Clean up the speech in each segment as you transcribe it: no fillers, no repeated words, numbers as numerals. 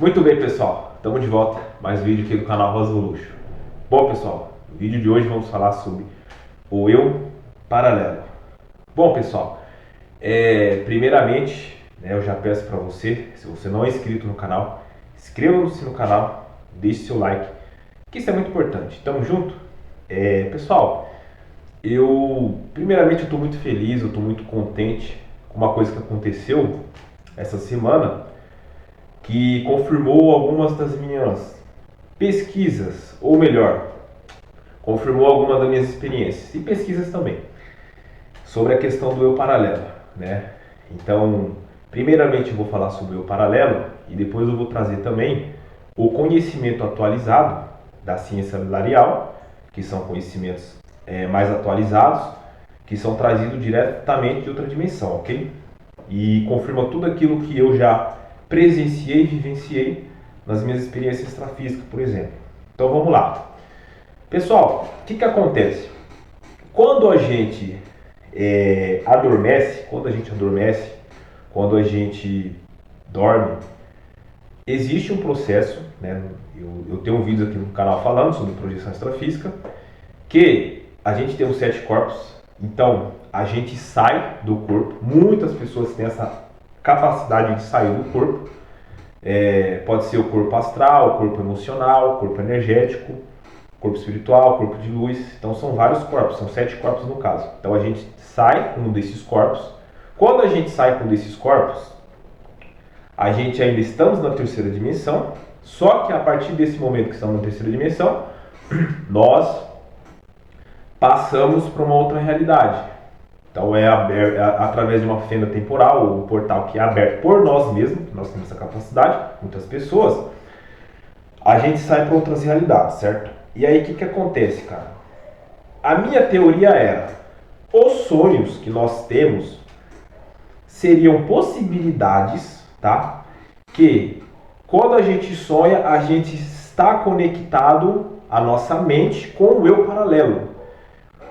Muito bem, pessoal, estamos de volta, mais vídeo aqui do canal Rosa Luxo. Bom, pessoal, no vídeo de hoje vamos falar sobre o eu paralelo. Bom, pessoal, primeiramente, eu já peço para você, se você não é inscrito no canal, inscreva-se no canal, deixe seu like, que isso é muito importante. Tamo junto? Pessoal, primeiramente eu estou muito feliz, eu estou muito contente com uma coisa que aconteceu essa semana, que confirmou algumas das minhas pesquisas, ou melhor, confirmou algumas das minhas experiências e pesquisas também, sobre a questão do eu paralelo, né? Então, primeiramente eu vou falar sobre o eu paralelo e depois eu vou trazer também o conhecimento atualizado da ciência salarial, que são conhecimentos mais atualizados, que são trazidos diretamente de outra dimensão, ok? E confirma tudo aquilo que eu já presenciei e vivenciei nas minhas experiências extrafísicas, por exemplo. Então vamos lá. Pessoal, o que acontece? Quando a gente adormece, quando a gente dorme, existe um processo, né? Eu tenho um vídeo aqui no canal falando sobre projeção extrafísica, que a gente tem os 7 corpos, então a gente sai do corpo. Muitas pessoas têm essa capacidade de sair do corpo. Pode ser o corpo astral, o corpo emocional, o corpo energético, corpo espiritual, corpo de luz. Então são vários corpos, são 7 corpos no caso. Então a gente sai com um desses corpos. Quando a gente sai com um desses corpos, a gente ainda estamos na terceira dimensão, só que a partir desse momento que estamos na terceira dimensão, nós passamos para uma outra realidade. Então através de uma fenda temporal, ou um portal que é aberto por nós mesmos, nós temos essa capacidade, muitas pessoas, a gente sai para outras realidades, certo? E aí o que acontece, cara? A minha teoria era, os sonhos que nós temos seriam possibilidades, tá? Que quando a gente sonha, a gente está conectado a nossa mente com o eu paralelo.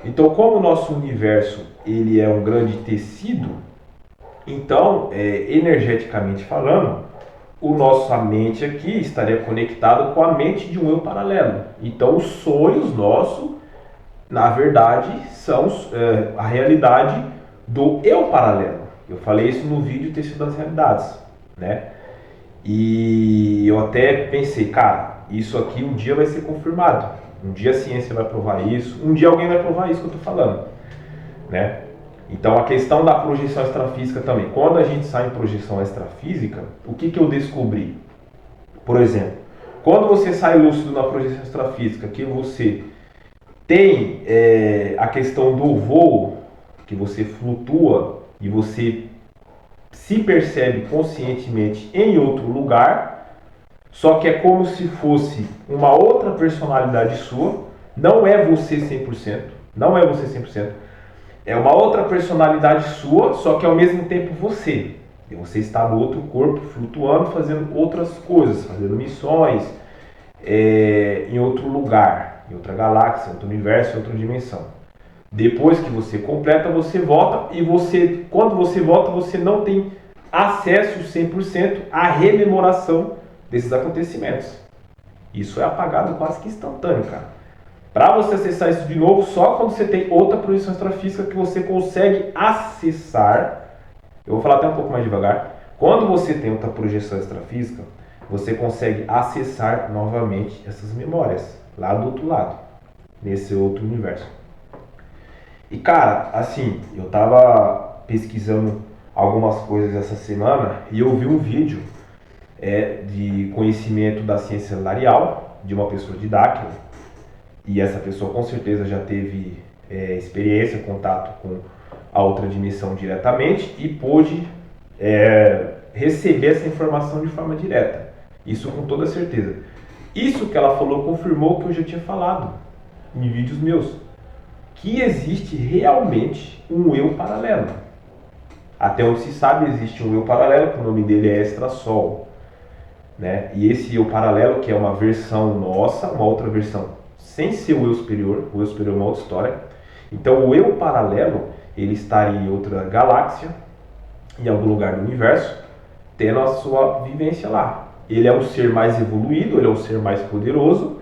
Então, como o nosso universo ele é um grande tecido, então, energeticamente falando, nossa mente aqui estaria conectada com a mente de um eu paralelo. Então, os sonhos nossos, na verdade, são a realidade do eu paralelo. Eu falei isso no vídeo Tecido das Realidades, né? E eu até pensei, cara, isso aqui um dia vai ser confirmado. Um dia a ciência vai provar isso, um dia alguém vai provar isso que eu estou falando, né? Então a questão da projeção extrafísica também. Quando a gente sai em projeção extrafísica, o que eu descobri? Por exemplo, quando você sai lúcido na projeção extrafísica, que você tem a questão do voo, que você flutua e você se percebe conscientemente em outro lugar, só que é como se fosse uma outra personalidade sua, não é você 100%, não é você 100%, é uma outra personalidade sua, só que ao mesmo tempo você. E você está no outro corpo, flutuando, fazendo outras coisas, fazendo missões em outro lugar, em outra galáxia, em outro universo, em outra dimensão. Depois que você completa, você volta e quando você volta, você não tem acesso 100% à rememoração desses acontecimentos. Isso é apagado quase que instantâneo, cara. Para você acessar isso de novo, só quando você tem outra projeção extrafísica que você consegue acessar. Eu vou falar até um pouco mais devagar. Quando você tem outra projeção extrafísica, você consegue acessar novamente essas memórias lá do outro lado, nesse outro universo. E cara, assim, eu tava pesquisando algumas coisas essa semana e eu vi um vídeo de conhecimento da ciência salarial de uma pessoa de Dáquila. E essa pessoa com certeza já teve experiência, contato com a outra dimensão diretamente e pôde receber essa informação de forma direta. Isso com toda certeza. Isso que ela falou confirmou o que eu já tinha falado em vídeos meus, que existe realmente um eu paralelo. Até onde se sabe, existe um eu paralelo, que o nome dele é Extrasol, né? E esse eu paralelo, que é uma versão nossa, uma outra versão sem ser o eu superior é uma outra história. Então o eu paralelo, ele estaria em outra galáxia, em algum lugar do universo, tendo a sua vivência lá. ele é um ser mais evoluído, ele é um ser mais poderoso,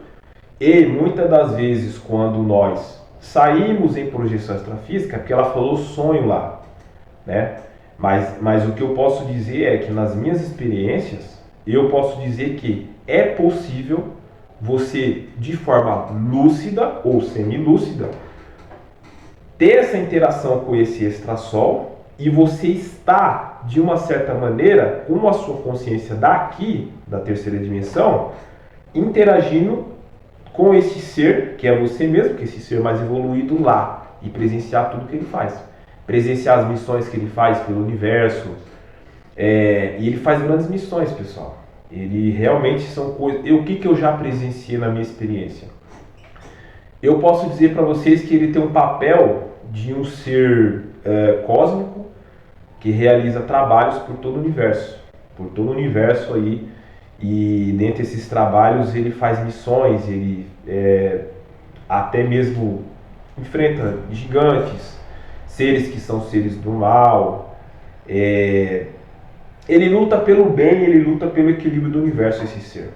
e muitas das vezes quando nós saímos em projeção extrafísica, porque ela falou sonho lá, né? Mas o que eu posso dizer é que nas minhas experiências, eu posso dizer que é possível você, de forma lúcida ou semilúcida, ter essa interação com esse extrasol e você está, de uma certa maneira, com a sua consciência daqui, da terceira dimensão, interagindo com esse ser, que é você mesmo, que é esse ser mais evoluído lá, e presenciar tudo que ele faz. Presenciar as missões que ele faz pelo universo. E ele faz grandes missões, pessoal. Ele realmente são coisas... O que eu já presenciei na minha experiência? Eu posso dizer para vocês que ele tem um papel de um ser cósmico que realiza trabalhos por todo o universo. Por todo o universo aí. E dentre esses trabalhos ele faz missões, ele até mesmo enfrenta gigantes, seres que são seres do mal. Ele luta pelo bem, ele luta pelo equilíbrio do universo, esse ser.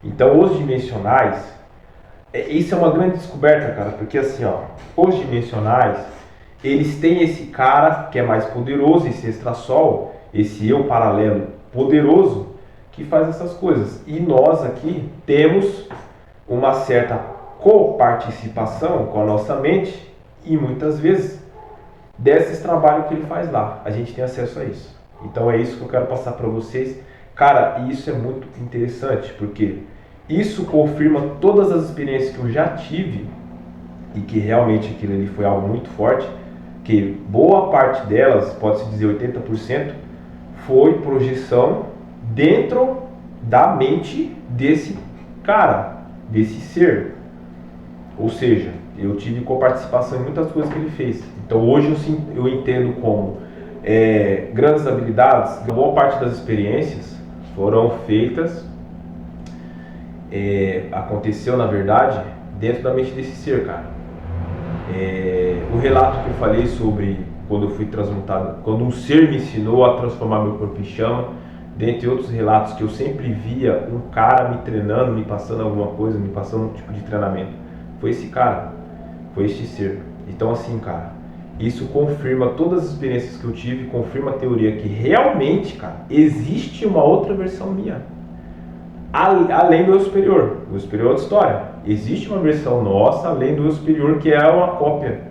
Então os dimensionais, isso é uma grande descoberta, cara, porque assim, ó, os dimensionais, eles têm esse cara que é mais poderoso, esse extrasol, esse eu paralelo poderoso, que faz essas coisas. E nós aqui temos uma certa coparticipação com a nossa mente e muitas vezes desses trabalhos que ele faz lá. A gente tem acesso a isso. Então é isso que eu quero passar para vocês. Cara, e isso é muito interessante, porque isso confirma todas as experiências que eu já tive e que realmente aquilo ali foi algo muito forte, que boa parte delas, pode-se dizer 80%, foi projeção dentro da mente desse cara, desse ser. Ou seja, eu tive coparticipação em muitas coisas que ele fez. Então hoje eu entendo como grandes habilidades, boa parte das experiências foram feitas, aconteceu na verdade dentro da mente desse ser, cara. O relato que eu falei sobre quando eu fui transmutado, quando um ser me ensinou a transformar meu corpo em chama, dentre outros relatos que eu sempre via um cara me treinando, me passando alguma coisa, me passando um tipo de treinamento, foi esse cara, foi este ser. Então assim, cara, isso confirma todas as experiências que eu tive, confirma a teoria que realmente, cara, existe uma outra versão minha. Além do eu superior. O superior é outra história. Existe uma versão nossa, além do eu superior, que é uma cópia.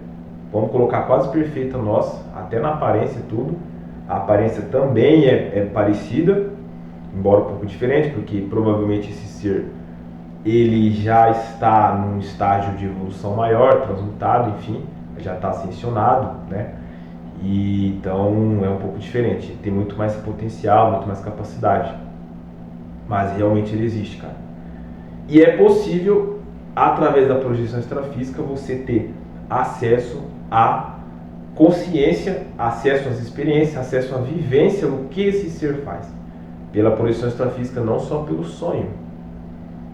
Vamos colocar quase perfeita nossa, até na aparência e tudo. A aparência também é parecida, embora um pouco diferente, porque provavelmente esse ser ele já está num estágio de evolução maior, transmutado, enfim, já está ascensionado, né? E então é um pouco diferente, tem muito mais potencial, muito mais capacidade, mas realmente ele existe, cara. E é possível, através da projeção extrafísica, você ter acesso à consciência, acesso às experiências, acesso à vivência, o que esse ser faz. Pela projeção extrafísica, não só pelo sonho.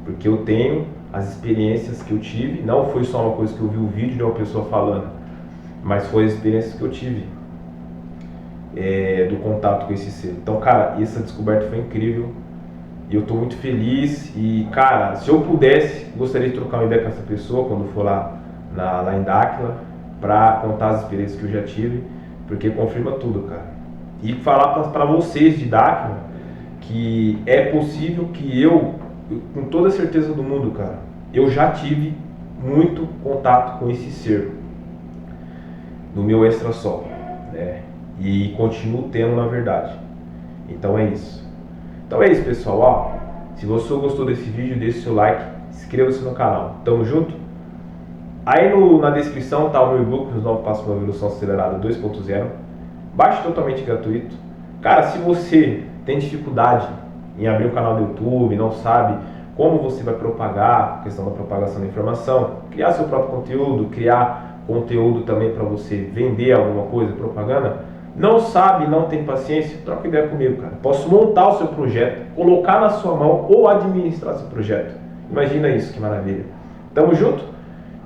Porque eu tenho as experiências que eu tive, não foi só uma coisa que eu vi o vídeo de uma pessoa falando, mas foi as experiências que eu tive do contato com esse ser. Então, cara, essa descoberta foi incrível e eu estou muito feliz. E, cara, se eu pudesse, gostaria de trocar uma ideia com essa pessoa quando for lá em Dáquila, para contar as experiências que eu já tive, porque confirma tudo, cara. E falar para vocês de Dáquila que é possível que eu, com toda a certeza do mundo, cara, eu já tive muito contato com esse ser no meu extrasol, né? E continuo tendo, na verdade. Então é isso. Então é isso, pessoal. Ó, se você gostou desse vídeo, deixe seu like, inscreva-se no canal. Tamo junto? Aí na descrição tá o meu e-book, Os 9 Passos para uma Evolução Acelerada 2.0. Baixe, totalmente gratuito. Cara, se você tem dificuldade em abrir um canal do YouTube, não sabe como você vai propagar, a questão da propagação da informação, criar seu próprio conteúdo, criar conteúdo também para você vender alguma coisa, propaganda, não sabe, não tem paciência, troca ideia comigo, cara. Posso montar o seu projeto, colocar na sua mão ou administrar seu projeto. Imagina isso, que maravilha. Tamo junto?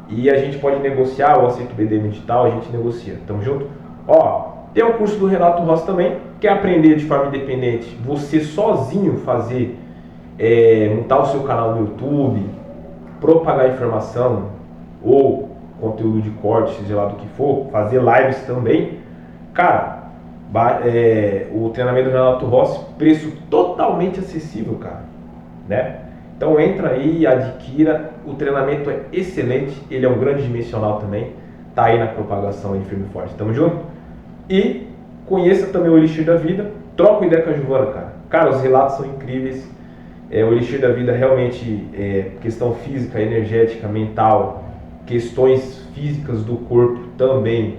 E a gente pode negociar, eu aceito BDM digital, a gente negocia. Tamo junto? Ó, tem o curso do Renato Rossi também, Quer aprender de forma independente, você sozinho fazer, montar o seu canal no YouTube, propagar informação ou conteúdo de corte, seja lá do que for, fazer lives também, cara, o treinamento do Renato Rossi, preço totalmente acessível, cara, né? Então entra aí e adquira, o treinamento é excelente, ele é um grande dimensional também, tá aí na propagação aí firme e forte, tamo junto? E conheça também o Elixir da Vida, troca ideia com a Giovana, cara. Cara, os relatos são incríveis, o Elixir da Vida realmente questão física, energética, mental, questões físicas do corpo também,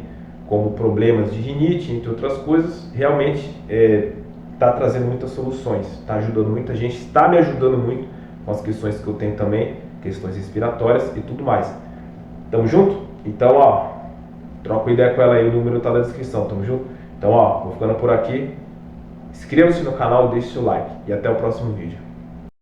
como problemas de rinite, entre outras coisas, realmente está trazendo muitas soluções, está ajudando muita gente, está me ajudando muito com as questões que eu tenho também, questões respiratórias e tudo mais. Tamo junto? Então, ó, troca ideia com ela aí, o número tá na descrição, tamo junto? Então, ó, vou ficando por aqui. Inscreva-se no canal, deixe seu like e até o próximo vídeo.